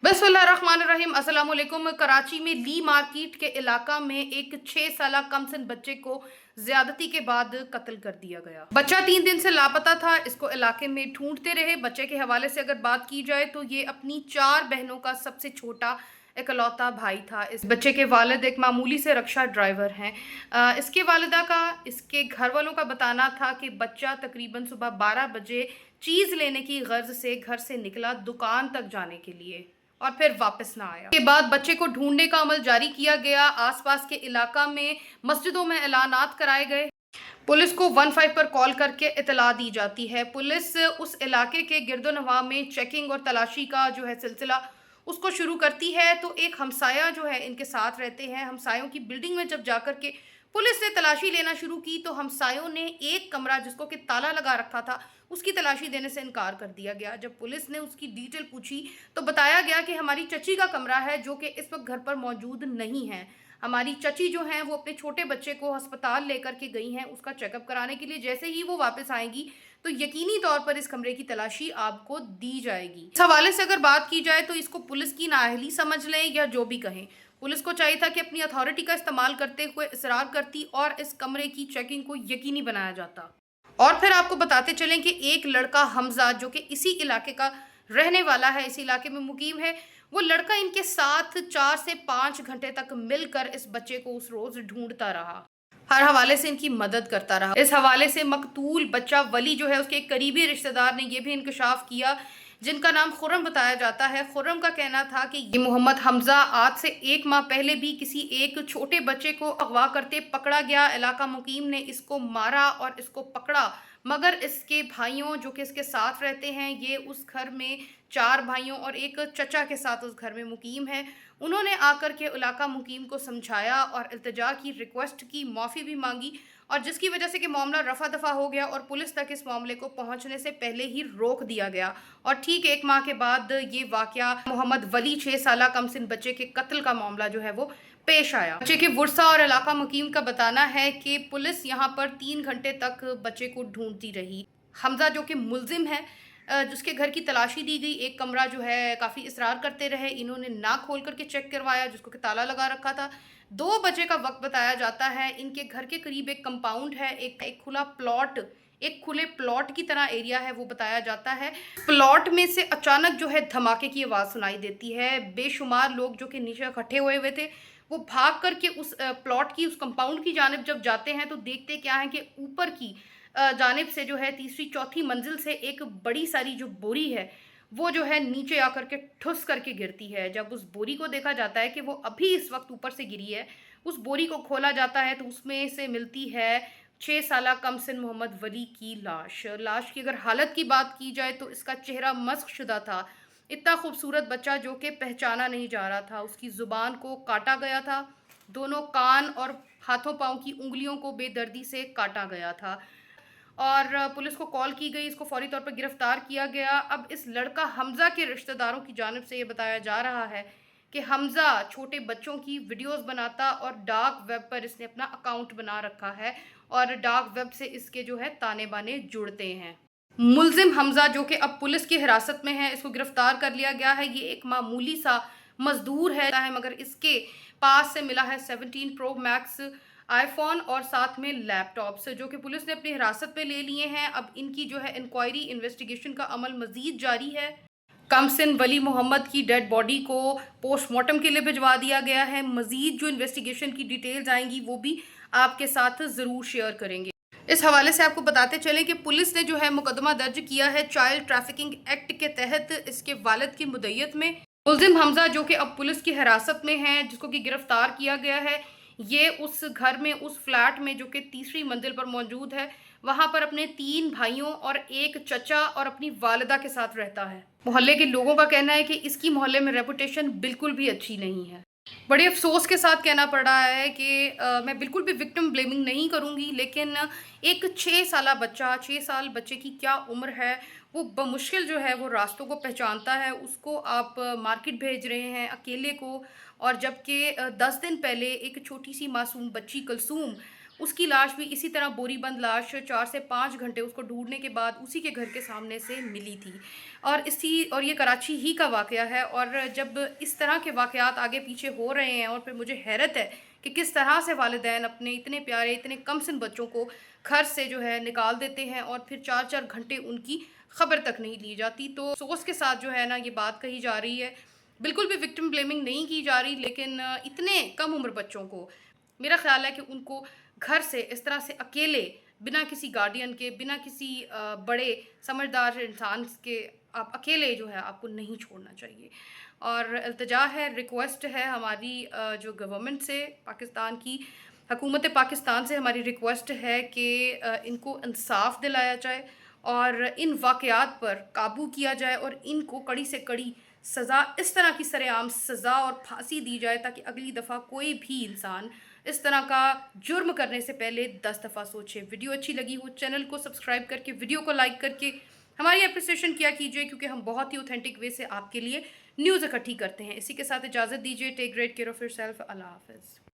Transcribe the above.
बिस्मिल्लाहिर्रहमानिर्रहीम। अस्सलाम वालेकुम। कराची में ली मार्केट के इलाका में एक 6 साल कमसिन बच्चे को ज्यादती के बाद कत्ल कर दिया गया। बच्चा 3 दिन से लापता था। इसको इलाके में ढूंढते रहे। बच्चे के हवाले से अगर बात की जाए तो ये अपनी 4 बहनों का सबसे छोटा इकलौता भाई था। इस बच्चे के वालिद एक मामूली से रक्षा ड्राइवर हैं। इसके वालिदा का इसके घर वालों का बताना था कि बच्चा तकरीबन सुबह 12 बजे चीज़ लेने की गर्ज से घर से निकला दुकान तक जाने के लिए और फिर वापस ना आया। के बाद बच्चे को ढूंढने का अमल जारी किया गया। आसपास के इलाका में मस्जिदों में ऐलानात कराए गए। पुलिस को 15 पर कॉल करके इतला दी जाती है। पुलिस उस इलाके के गिरदोनवा में चेकिंग और तलाशी का जो है सिलसिला उसको शुरू करती है। तो एक हमसाया जो है इनके साथ रहते हैं। हमसायों की बिल्डिंग में जब जाकर के पुलिस ने तलाशी लेना शुरू की तो हमसायों ने एक कमरा जिसको कि ताला लगा रखा था उसकी तलाशी देने से इनकार कर दिया गया। जब पुलिस ने उसकी डिटेल पूछी तो बताया गया कि हमारी चची का कमरा है जो कि इस वक्त घर पर मौजूद नहीं है। हमारी चची जो हैं वो अपने छोटे बच्चे को अस्पताल लेकर के गई हैं उसका चेकअप कराने के लिए। जैसे ही वो वापस आएंगी तो यकीनी तौर पर इस कमरे की तलाशी आपको दी जाएगी। इस हवाले से अगर बात की जाए तो इसको पुलिस की नाअहली समझ लें या जो भी कहें, पुलिस को चाहिए था कि अपनी अथॉरिटी का इस्तेमाल करते हुए इसरार करती और इस कमरे की चेकिंग को यकीनी बनाया जाता। और फिर आपको बताते चलें कि एक लड़का हमजा जो कि इसी इलाके का रहने वाला है, इसी इलाके में मुकीम है, वो लड़का इनके साथ 4 से 5 घंटे तक मिलकर इस बच्चे को उस रोज ढूंढता रहा, हर हवाले से इनकी मदद करता रहा। इस हवाले से मकतूल बच्चा वली जो है उसके एक करीबी रिश्तेदार ने यह भी इंकशाफ किया जिनका नाम खुर्रम बताया जाता है। खुर्रम का कहना था कि ये मोहम्मद हमजा आज से 1 माह पहले भी किसी एक छोटे बच्चे को अगवा करते पकड़ा गया। इलाका मुकीम ने इसको मारा और इसको पकड़ा, मगर इसके भाइयों जो कि इसके साथ रहते हैं, ये उस घर में 4 भाइयों और एक चचा के साथ उस घर में मुकीम है। उन्होंने आकर के इलाका मुकीम को समझाया और इल्तिजा की, रिक्वेस्ट की, माफ़ी भी मांगी और जिसकी वजह से कि मामला रफा दफा हो गया और पुलिस तक इस मामले को पहुंचने से पहले ही रोक दिया गया। और ठीक 1 माह के बाद ये वाकया मोहम्मद वली 6 साल कमसिन बच्चे के कत्ल का मामला जो है वो पेश आया। बच्चे के वर्सा और इलाका मुकीम का बताना है कि पुलिस यहाँ पर 3 घंटे तक बच्चे को ढूंढती रही। हमजा जो कि मुलजिम है, जिसके घर की तलाशी दी गई, एक कमरा जो है काफ़ी इसरार करते रहे, इन्होंने ना खोल करके चेक करवाया जिसको कि ताला लगा रखा था। 2 बजे का वक्त बताया जाता है। इनके घर के करीब एक कंपाउंड है, एक खुला प्लॉट, एक खुले प्लॉट की तरह एरिया है वो बताया जाता है। प्लॉट में से अचानक जो है धमाके की आवाज़ सुनाई देती है। बेशुमार लोग जो कि नीचे इकट्ठे हुए थे वो भाग करके उस प्लॉट की, उस कंपाउंड की जानिब जब जाते हैं तो देखते क्या है कि ऊपर की जानिब से जो है तीसरी चौथी मंजिल से एक बड़ी सारी जो बोरी है वो जो है नीचे आकर के ठुस करके गिरती है। जब उस बोरी को देखा जाता है कि वो अभी इस वक्त ऊपर से गिरी है, उस बोरी को खोला जाता है तो उसमें से मिलती है 6 साल कमसिन मोहम्मद वली की लाश। लाश की अगर हालत की बात की जाए तो इसका चेहरा मस्ख शुदा था। इतना खूबसूरत बच्चा जो कि पहचाना नहीं जा रहा था। उसकी ज़ुबान को काटा गया था, दोनों कान और हाथों पाँव की उंगलियों को बेदर्दी से काटा गया था और पुलिस को कॉल की गई। इसको फौरी तौर पर गिरफ्तार किया गया। अब इस लड़का हमजा के रिश्तेदारों की जानिब से ये बताया जा रहा है कि हमजा छोटे बच्चों की वीडियोस बनाता और डार्क वेब पर इसने अपना अकाउंट बना रखा है और डार्क वेब से इसके जो है ताने बाने जुड़ते हैं। मुलजिम हमजा जो कि अब पुलिस की हिरासत में है, इसको गिरफ्तार कर लिया गया है। ये एक मामूली सा मजदूर है मगर इसके पास से मिला है 17 प्रो मैक्स आईफोन और साथ में लैपटॉप्स जो कि पुलिस ने अपनी हिरासत में ले लिए हैं। अब इनकी जो है इंक्वायरी, इन्वेस्टिगेशन का अमल मजीद जारी है। कमसिन वली मोहम्मद की डेड बॉडी को पोस्टमार्टम के लिए भिजवा दिया गया है। मजीद जो इन्वेस्टिगेशन की डिटेल्स आएंगी वो भी आपके साथ ज़रूर शेयर करेंगे। इस हवाले से आपको बताते चलें कि पुलिस ने जो है मुकदमा दर्ज किया है चाइल्ड ट्रैफिकिंग एक्ट के तहत इसके वालिद की मुद्दत में। मुलजिम हमजा जो कि अब पुलिस की हिरासत में है, जिसको कि गिरफ्तार किया गया है, ये उस घर में, उस फ्लैट में जो कि तीसरी मंजिल पर मौजूद है, वहां पर अपने 3 भाइयों और एक चचा और अपनी वालिदा के साथ रहता है। मोहल्ले के लोगों का कहना है कि इसकी मोहल्ले में रेपुटेशन बिल्कुल भी अच्छी नहीं है। बड़े अफसोस के साथ कहना पड़ रहा है कि मैं बिल्कुल भी विक्टिम ब्लेमिंग नहीं करूंगी, लेकिन एक 6 साल बच्चा, 6 साल बच्चे की क्या उम्र है, वो बमुश्किल जो है वो रास्तों को पहचानता है। उसको आप मार्केट भेज रहे हैं अकेले को, और जबकि 10 दिन पहले एक छोटी सी मासूम बच्ची कुलसूम اس کی لاش بھی اسی طرح بوری بند لاش 4 سے 5 گھنٹے اس کو ڈھونڈنے کے بعد اسی کے گھر کے سامنے سے ملی تھی، اور یہ کراچی ہی کا واقعہ ہے۔ اور جب اس طرح کے واقعات آگے پیچھے ہو رہے ہیں اور پھر مجھے حیرت ہے کہ کس طرح سے والدین اپنے اتنے پیارے اتنے کم سن بچوں کو گھر سے جو ہے نکال دیتے ہیں اور پھر 4 گھنٹے ان کی خبر تک نہیں لی جاتی۔ تو افسوس کے ساتھ جو ہے نا یہ بات کہی جا رہی ہے، بالکل بھی وکٹم بلیمنگ نہیں کی جا رہی، لیکن اتنے کم عمر بچوں کو میرا خیال ہے کہ ان کو گھر سے اس طرح سے اکیلے بنا کسی گارڈین کے، بنا کسی بڑے سمجھدار انسان کے، آپ اکیلے جو ہے آپ کو نہیں چھوڑنا چاہیے۔ اور التجا ہے، ریکویسٹ ہے ہماری جو گورنمنٹ سے، پاکستان کی حکومت پاکستان سے ہماری ریکویسٹ ہے کہ ان کو انصاف دلایا جائے اور ان واقعات پر قابو کیا جائے اور ان کو کڑی سے کڑی سزا، اس طرح کی سر عام سزا اور پھانسی دی جائے تاکہ اگلی دفعہ کوئی بھی انسان اس طرح کا جرم کرنے سے پہلے 10 دفعہ سوچے۔ ویڈیو اچھی لگی ہو چینل کو سبسکرائب کر کے، ویڈیو کو لائک کر کے ہماری اپریسیشن کیا کیجیے، کیونکہ ہم بہت ہی اوتھینٹک وے سے آپ کے لیے نیوز اکٹھی کرتے ہیں۔ اسی کے ساتھ اجازت دیجیے، take great care of yourself, اللہ حافظ۔